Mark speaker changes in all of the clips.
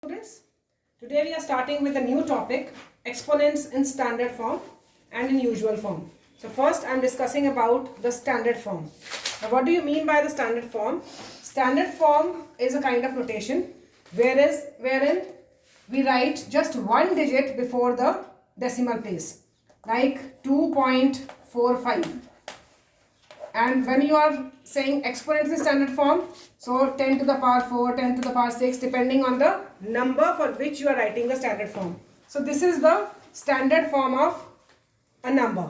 Speaker 1: Students, today we are starting with a new topic, exponents in standard form and in usual form. So first I am discussing about the standard form. Now what do you mean by the standard form? Standard form is a kind of notation wherein we write just one digit before the decimal place, like 2.45. And when you are saying exponents in standard form, so 10 to the power 4, 10 to the power 6, depending on the number for which you are writing the standard form. So this is the standard form of a number.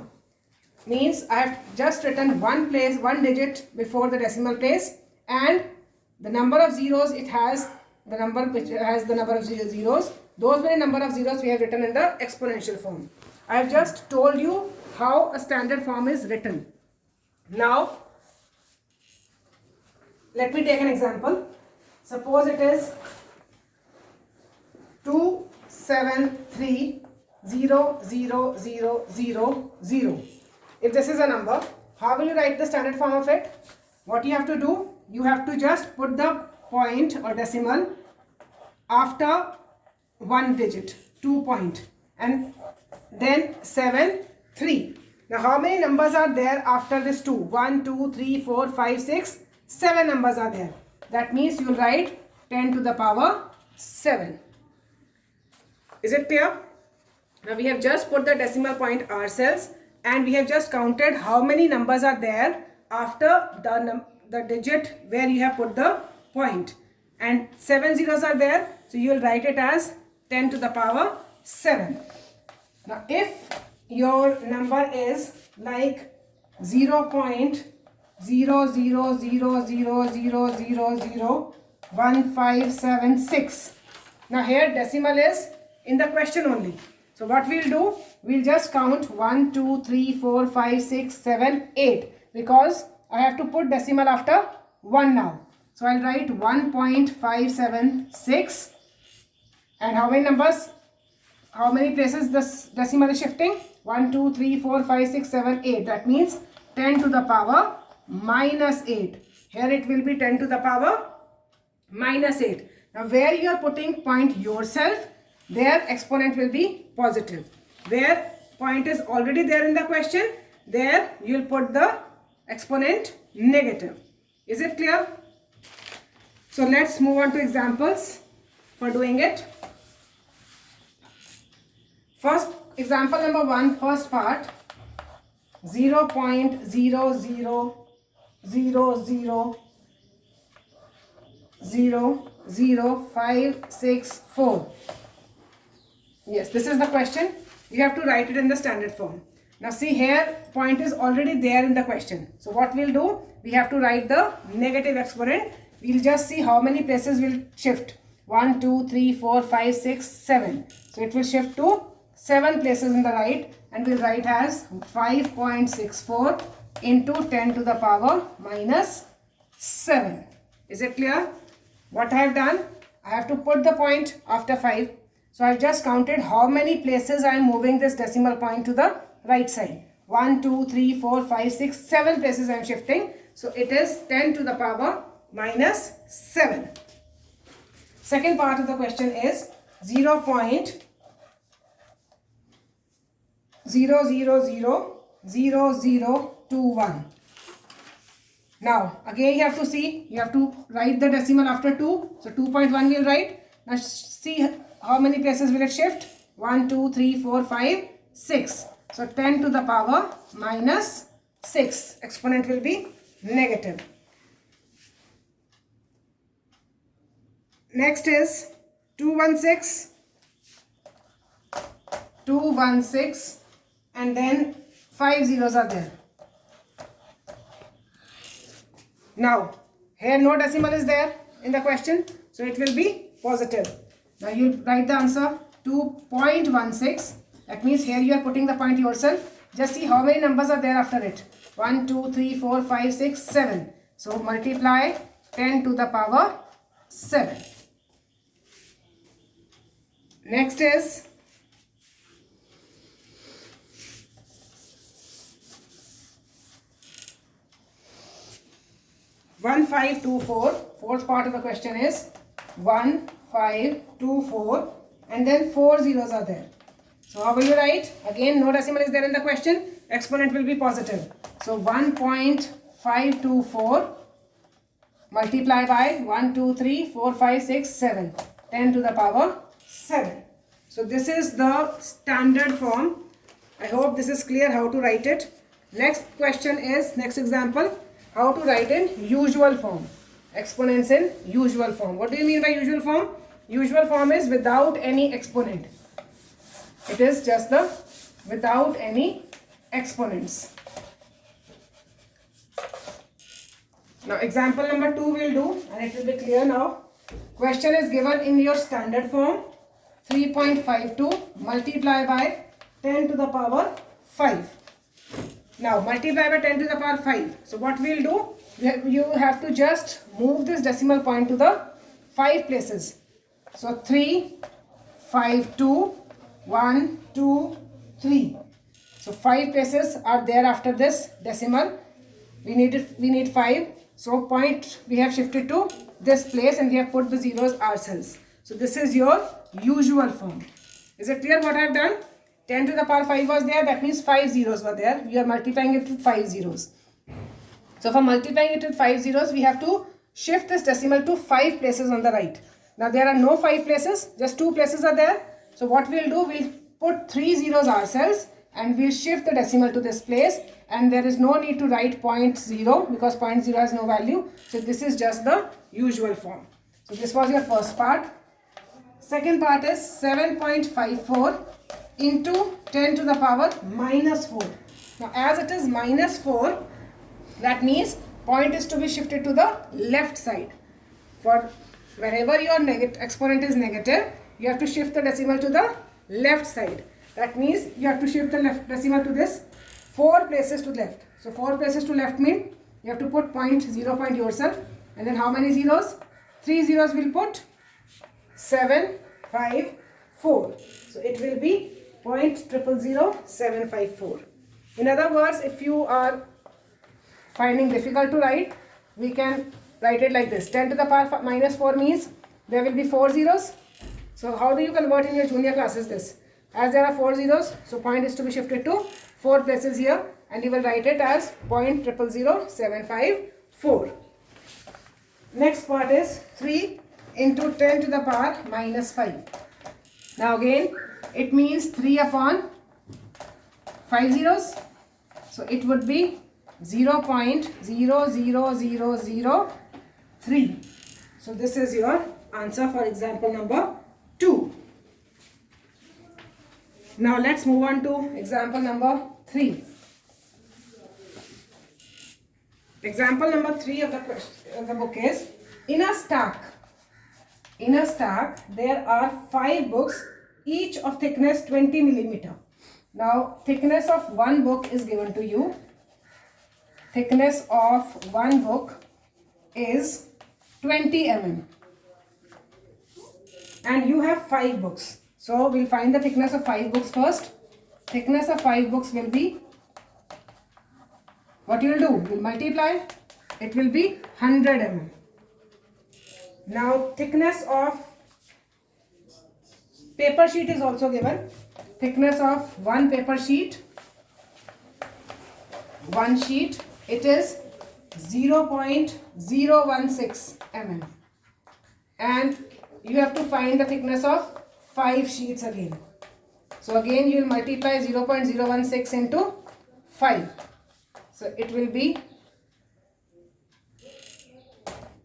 Speaker 1: Means I have just written one digit before the decimal place, and the number of zeros, it has the number which has the number of zeros. Those many number of zeros we have written in the exponential form. I have just told you how a standard form is written. Now, let me take an example. Suppose it is 2730000. If this is a number, how will you write the standard form of it? What you have to do, you have to just put the point or decimal after one digit, 2 point, and then 7, 3. Now how many numbers are there after this 2? 1, 2, 3, 4, 5, 6, 7 numbers are there. That means you will write 10 to the power 7. Is it clear? Now we have just put the decimal point ourselves, and we have just counted how many numbers are there after the digit where you have put the point. And 7 zeros are there, so you will write it as 10 to the power 7. Now if your number is like 0.0000001576. Now here decimal is in the question only. So what we'll do, we'll just count 1, 2, 3, 4, 5, 6, 7, 8, because I have to put decimal after 1 now. So I'll write 1.576. And how many numbers? How many places this decimal is shifting? 1, 2, 3, 4, 5, 6, 7, 8. That means 10 to the power minus 8. Here it will be 10 to the power minus 8. Now where you are putting point yourself, their exponent will be positive. Where point is already there in the question, there you will put the exponent negative. Is it clear? So let's move on to examples for doing it. First, example number 1, first part, 0.000000564. Yes, this is the question. You have to write it in the standard form. Now see here, point is already there in the question. So what we'll do, we have to write the negative exponent. We'll just see how many places will shift. 1, 2, 3, 4, 5, 6, 7. So it will shift to 7 places in the right, and we'll write as 5.64 into 10 to the power minus 7. Is it clear? What I have done? I have to put the point after 5. So I've just counted how many places I am moving this decimal point to the right side. 1, 2, 3, 4, 5, 6, 7 places I am shifting. So it is 10 to the power minus 7. Second part of the question is 0.0000021. Now again you have to see, you have to write the decimal after 2. So 2.1 we'll write. Now see how many places will it shift? 1, 2, 3, 4, 5, 6. So 10 to the power minus 6. Exponent will be negative. Next is 216, and then 5 zeros are there. Now here no decimal is there in the question, so it will be positive. Now you write the answer 2.16. That means here you are putting the point yourself. Just see how many numbers are there after it. 1, 2, 3, 4, 5, 6, 7. So multiply 10 to the power 7. Next is 1524. Fourth part of the question is 1524. 5, 2, 4 and then 4 zeros are there. So how will you write? Again, no decimal is there in the question. Exponent will be positive. So 1.524 multiply by 1, 2, 3, 4, 5, 6, 7. 10 to the power 7. So this is the standard form. I hope this is clear how to write it. Next question is, next example, how to write in usual form. Exponents in usual form. What do you mean by usual form? Usual form is without any exponent. It is just the without any exponents. Now example number 2 we'll do and it will be clear now. Question is given in your standard form. 3.52 multiply by 10 to the power 5. Now multiply by 10 to the power 5. So what we'll do, you have to just move this decimal point to the 5 places. So 3, 5, 2, 1, 2, 3. So 5 places are there after this decimal. We need 5. So point we have shifted to this place and we have put the zeros ourselves. So this is your usual form. Is it clear what I have done? 10 to the power 5 was there, that means 5 zeros were there. We are multiplying it with 5 zeros. So for multiplying it with 5 zeros, we have to shift this decimal to 5 places on the right. Now there are no 5 places, just 2 places are there. So what we'll do, we'll put 3 zeros ourselves and we'll shift the decimal to this place, and there is no need to write 0.0 because 0.0 has no value. So this is just the usual form. So this was your first part. Second part is 7.54 into 10 to the power minus 4. Now as it is minus 4, that means point is to be shifted to the left side. For wherever your exponent is negative, you have to shift the decimal to the left side. That means you have to shift the left decimal to this 4 places to left. So 4 places to left mean you have to put 0 point yourself, and then how many zeros? 3 zeros will put 7, 5, 4. So it will be 0.000754. In other words, if you are finding difficult to write, we can write it like this. 10 to the power minus 4 means there will be 4 zeros. So how do you convert in your junior classes this? As there are 4 zeros, so point is to be shifted to 4 places here and you will write it as 0.000754. Next part is 3 into 10 to the power minus 5. Now again, it means 3 upon 5 zeros. So it would be 0.00003. So this is your answer for example number 2. Now let's move on to example number 3. Example number 3 of the book is, in a stack there are 5 books, each of thickness 20 millimeter. Now thickness of one book is given to you. Thickness of one book is 20 mm and you have 5 books. So we'll find the thickness of 5 books first. Thickness of 5 books will be, what you will do? We'll multiply. It will be 100 mm. Now thickness of paper sheet is also given. Thickness of one paper sheet, one sheet, it is 0.016 mm. And you have to find the thickness of 5 sheets again. So again you will multiply 0.016 into 5. So it will be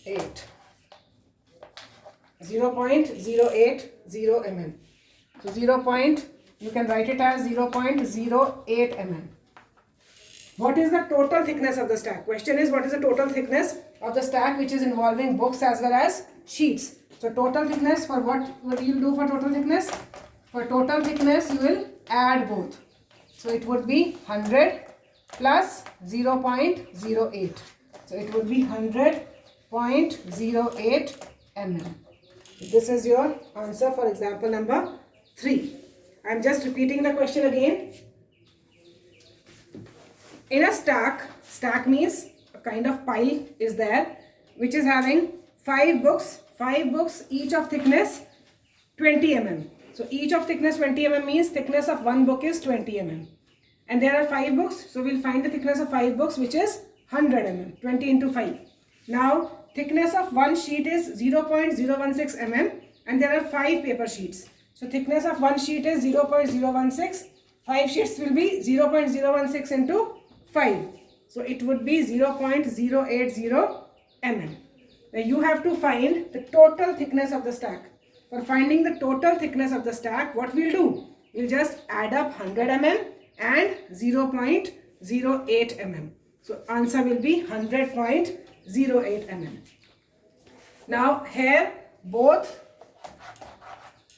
Speaker 1: 8. 0.080 mm. So you can write it as 0.08 mm. What is the total thickness of the stack? Question is, what is the total thickness of the stack which is involving books as well as sheets? So total thickness, for what you will do for total thickness? For total thickness you will add both. So it would be 100 plus 0.08. So it would be 100.08 mm. This is your answer for example number 3. I am just repeating the question again. In a stack means a kind of pile is there which is having 5 books, 5 books, each of thickness 20 mm. So each of thickness 20 mm means thickness of one book is 20 mm. And there are 5 books, so we'll find the thickness of 5 books, which is 100 mm, 20 into 5. Now thickness of one sheet is 0.016 mm and there are 5 paper sheets. So thickness of one sheet is 0.016. 5 sheets will be 0.016 into 5. So it would be 0.080 mm. Now you have to find the total thickness of the stack. For finding the total thickness of the stack, what we'll do? We'll just add up 100 mm and 0.08 mm. So answer will be 100.08 mm. Now here both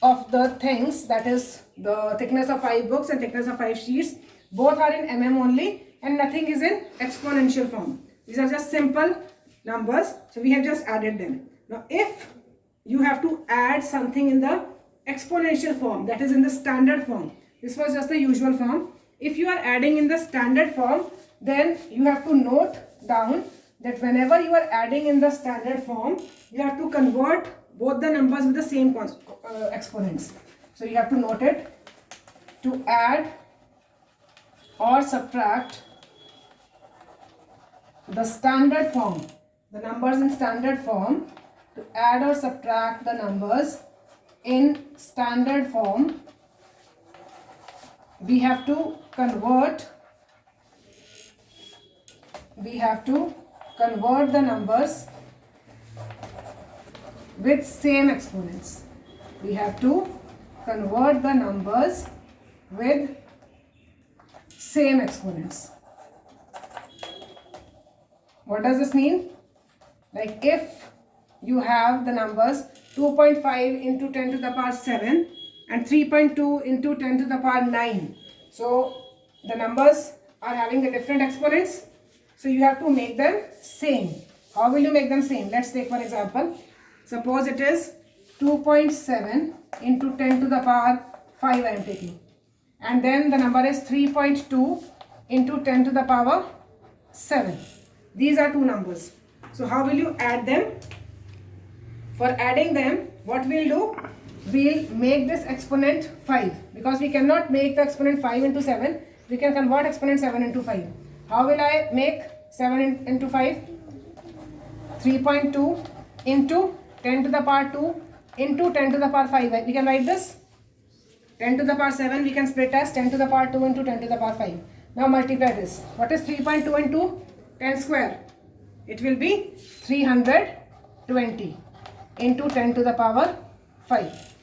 Speaker 1: of the things, that is the thickness of 5 books and thickness of 5 sheets, both are in mm only and nothing is in exponential form. These are just simple numbers, so we have just added them. Now if you have to add something in the exponential form, that is in the standard form, this was just the usual form. If you are adding in the standard form, then you have to note down that whenever you are adding in the standard form, you have to convert both the numbers with the same exponents. So you have to note it: to add or subtract the standard form, the numbers in standard form, to add or subtract the numbers in standard form, we have to convert the numbers with same exponents. We have to convert the numbers with same exponents. What does this mean? Like if you have the numbers 2.5 into 10 to the power 7 and 3.2 into 10 to the power 9. So the numbers are having the different exponents. So you have to make them same. How will you make them same? Let's take for example. Suppose it is 2.7 into 10 to the power 5 I am taking. And then the number is 3.2 into 10 to the power 7. These are two numbers. So how will you add them? For adding them, what we'll do? We'll make this exponent 5. Because we cannot make the exponent 5 into 7. We can convert exponent 7 into 5. How will I make 7 into 5? 3.2 into 10 to the power 2 into 10 to the power 5. We can write this. 10 to the power 7 we can split as 10 to the power 2 into 10 to the power 5. Now multiply this. What is 3.2 into 10 square? It will be 320 into 10 to the power 5.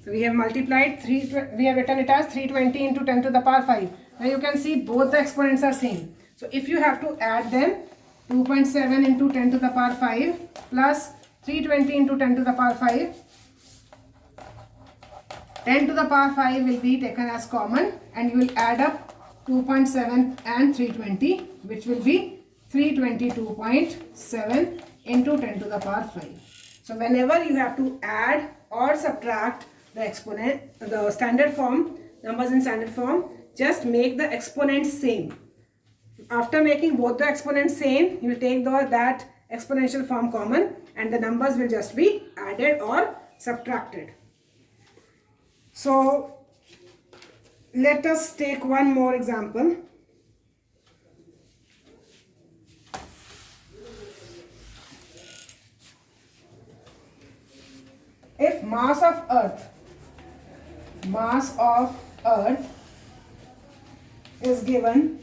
Speaker 1: So we have multiplied, we have written it as 320 into 10 to the power 5. Now you can see both the exponents are same. So if you have to add them, 2.7 into 10 to the power 5 plus 320 into 10 to the power 5. 10 to the power 5 will be taken as common and you will add up 2.7 and 320, which will be 322.7 into 10 to the power 5. So whenever you have to add or subtract the exponent, the standard form, numbers in standard form, just make the exponents same. After making both the exponents same, you will take that exponential form common and the numbers will just be added or subtracted. So let us take one more example. If mass of earth is given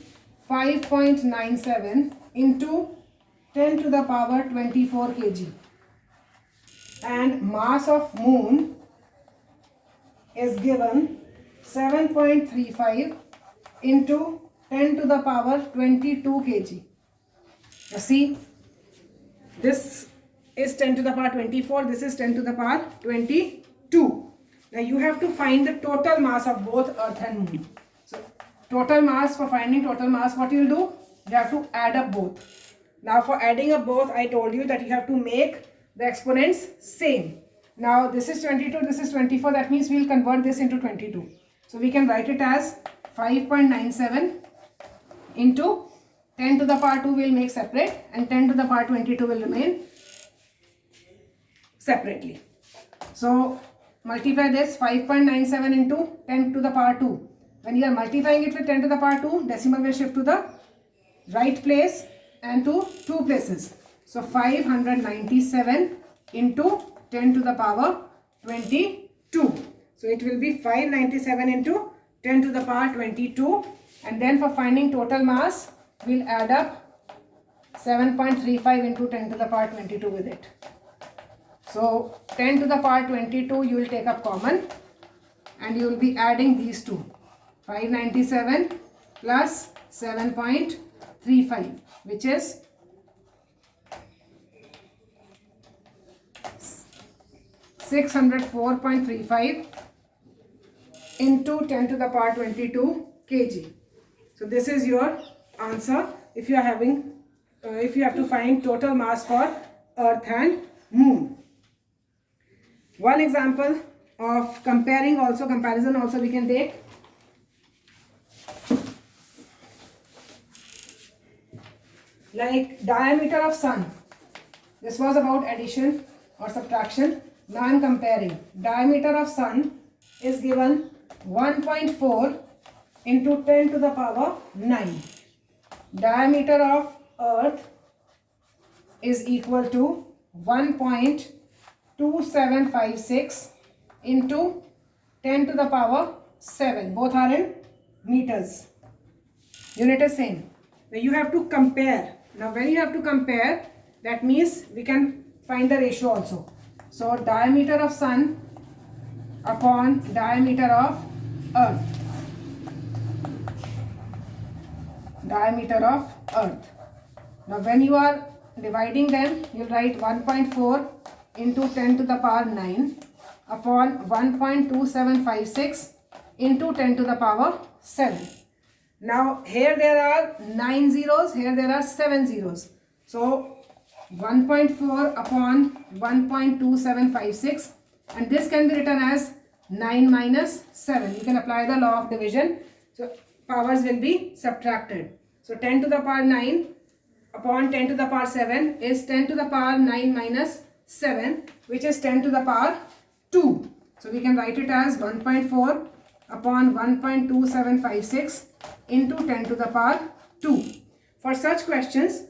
Speaker 1: 5.97 into 10 to the power 24 kg and mass of moon is given 7.35 into 10 to the power 22 kg. Now see, this is 10 to the power 24, this is 10 to the power 22. Now you have to find the total mass of both earth and moon. So total mass, for finding total mass, what you will do? You have to add up both. Now for adding up both, I told you that you have to make the exponents same. Now this is 22, this is 24, that means we will convert this into 22. So we can write it as 5.97 into 10 to the power 2 will make separate and 10 to the power 22 will remain separately. So multiply this 5.97 into 10 to the power 2. When you are multiplying it with 10 to the power 2, decimal will shift to the right place and to 2 places. So 597 into 10 to the power 22. So it will be 597 into 10 to the power 22. And then for finding total mass, we'll add up 7.35 into 10 to the power 22 with it. So 10 to the power 22 you will take up common and you will be adding these two. 597 plus 7.35, which is 604.35 into 10 to the power 22 kg. So this is your answer if you are having, if you have to find total mass for Earth and Moon. One example of comparison also we can take. Like diameter of sun. This was about addition or subtraction. Now I am comparing. Diameter of sun is given 1.4 into 10 to the power 9. Diameter of earth is equal to 1.2756 into 10 to the power 7. Both are in meters. Unit is same. Now you have to compare. Now when you have to compare, that means we can find the ratio also. So diameter of sun upon diameter of earth. Diameter of earth. Now when you are dividing them, you write 1.4 into 10 to the power 9 upon 1.2756 into 10 to the power 7. Now here there are 9 zeros, here there are 7 zeros. So 1.4 upon 1.2756, and this can be written as 9 minus 7. You can apply the law of division. So powers will be subtracted. So 10 to the power 9 upon 10 to the power 7 is 10 to the power 9 minus 7, which is 10 to the power 2. So we can write it as 1.4 upon 1.2756 into 10 to the power 2. For such questions,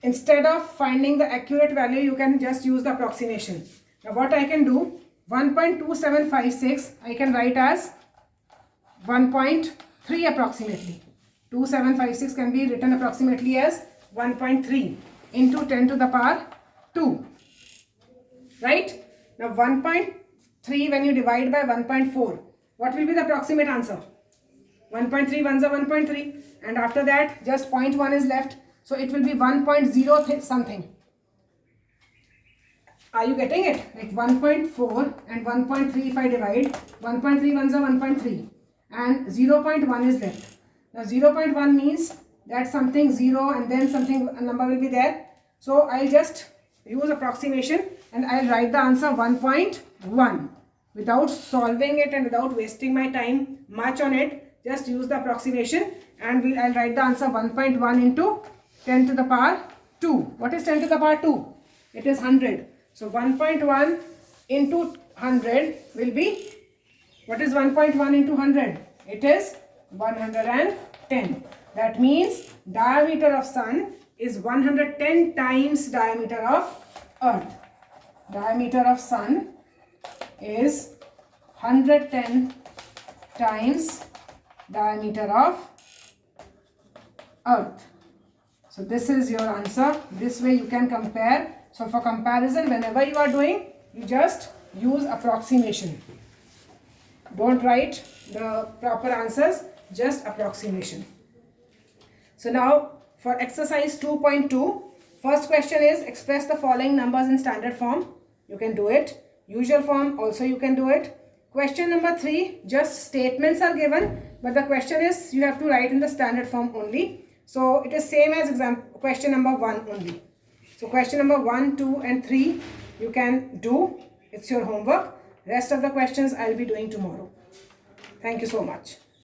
Speaker 1: instead of finding the accurate value, you can just use the approximation. Now what I can do, 1.2756 I can write as 1.3 approximately. 2756 can be written approximately as 1.3 into 10 to the power 2. Right? Now 1.3 when you divide by 1.4, what will be the approximate answer? 1.3 ones are 1.3, and after that just 0.1 is left. So it will be 1.0 something. Are you getting it? Like 1.4 and 1.3 if I divide, 1.3 ones are 1.3 and 0.1 is left. Now 0.1 means that something 0 and then something, a number will be there. So I'll just use approximation and I'll write the answer 1.1 without solving it and without wasting my time much on it. Just use the approximation and I'll write the answer 1.1 into 10 to the power 2. What is 10 to the power 2? It is 100. So 1.1 into 100 will be, what is 1.1 into 100? It is 110. That means diameter of sun is 110 times diameter of earth. Diameter of sun is 110 times diameter of earth. So this is your answer. This way you can compare. So for comparison, whenever you are doing, you just use approximation. Don't write the proper answers, just approximation. So now for exercise 2.2, first question is express the following numbers in standard form. You can do it. Usual form also you can do it. Question number 3, just statements are given, but the question is you have to write in the standard form only. So it is same as question number 1 only. So question number 1, 2 and 3 you can do. It's your homework. Rest of the questions I'll be doing tomorrow. Thank you so much.